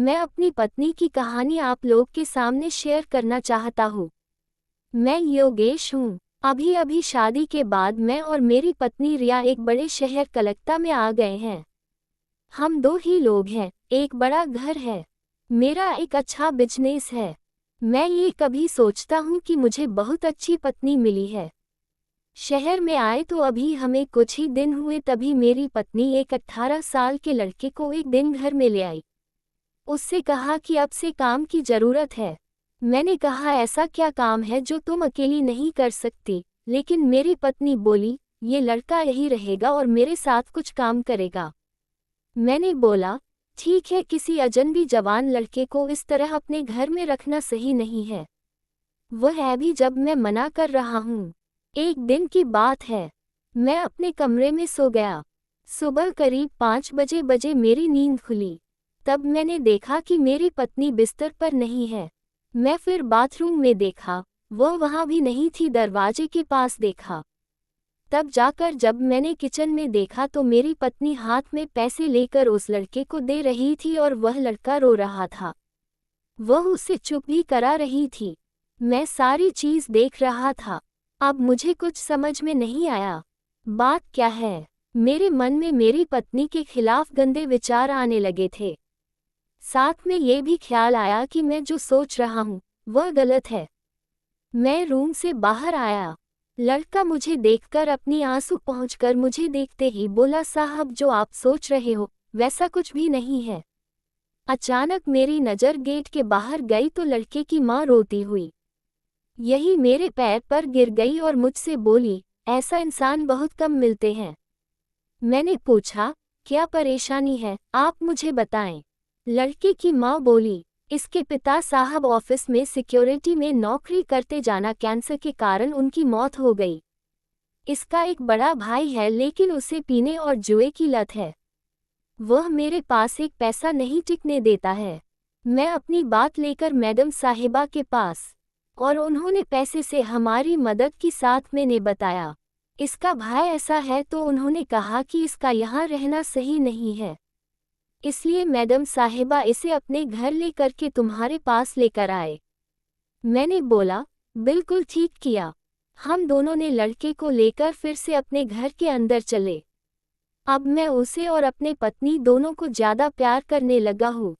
मैं अपनी पत्नी की कहानी आप लोग के सामने शेयर करना चाहता हूँ। मैं योगेश हूँ। अभी अभी शादी के बाद मैं और मेरी पत्नी रिया एक बड़े शहर कलकत्ता में आ गए हैं। हम दो ही लोग हैं, एक बड़ा घर है। मेरा एक अच्छा बिजनेस है। मैं ये कभी सोचता हूँ कि मुझे बहुत अच्छी पत्नी मिली है। शहर में आए तो अभी हमें कुछ ही दिन हुए तभी मेरी पत्नी एक 18 साल के लड़के को एक दिन घर में ले आई। उससे कहा कि अब से काम की जरूरत है। मैंने कहा ऐसा क्या काम है जो तुम अकेली नहीं कर सकती, लेकिन मेरी पत्नी बोली ये लड़का यही रहेगा और मेरे साथ कुछ काम करेगा। मैंने बोला ठीक है, किसी अजनबी जवान लड़के को इस तरह अपने घर में रखना सही नहीं है। वह है भी जब मैं मना कर रहा हूँ। एक दिन की बात है, मैं अपने कमरे में सो गया। सुबह करीब 5 बजे मेरी नींद खुली। तब मैंने देखा कि मेरी पत्नी बिस्तर पर नहीं है। मैं फिर बाथरूम में देखा, वह वहाँ भी नहीं थी। दरवाजे के पास देखा, तब जाकर जब मैंने किचन में देखा तो मेरी पत्नी हाथ में पैसे लेकर उस लड़के को दे रही थी और वह लड़का रो रहा था। वह उसे चुप भी करा रही थी। मैं सारी चीज देख रहा था। अब मुझे कुछ समझ में नहीं आया, बात क्या है। मेरे मन में मेरी पत्नी के खिलाफ गंदे विचार आने लगे थे। साथ में ये भी ख्याल आया कि मैं जो सोच रहा हूँ वह गलत है। मैं रूम से बाहर आया। लड़का मुझे देखकर अपनी आंसू पहुंचकर मुझे देखते ही बोला, साहब जो आप सोच रहे हो वैसा कुछ भी नहीं है। अचानक मेरी नज़र गेट के बाहर गई तो लड़के की माँ रोती हुई यही मेरे पैर पर गिर गई और मुझसे बोली, ऐसा इंसान बहुत कम मिलते हैं। मैंने पूछा, क्या परेशानी है, आप मुझे बताएं। लड़के की माँ बोली, इसके पिता साहब ऑफिस में सिक्योरिटी में नौकरी करते जाना कैंसर के कारण उनकी मौत हो गई। इसका एक बड़ा भाई है लेकिन उसे पीने और जुए की लत है। वह मेरे पास एक पैसा नहीं टिकने देता है। मैं अपनी बात लेकर मैडम साहिबा के पास और उन्होंने पैसे से हमारी मदद की। साथ मैंने बताया इसका भाई ऐसा है तो उन्होंने कहा कि इसका यहाँ रहना सही नहीं है, इसलिए मैडम साहिबा इसे अपने घर ले करके तुम्हारे पास लेकर आए। मैंने बोला, बिल्कुल ठीक किया। हम दोनों ने लड़के को लेकर फिर से अपने घर के अंदर चले। अब मैं उसे और अपने पत्नी दोनों को ज़्यादा प्यार करने लगा हूँ।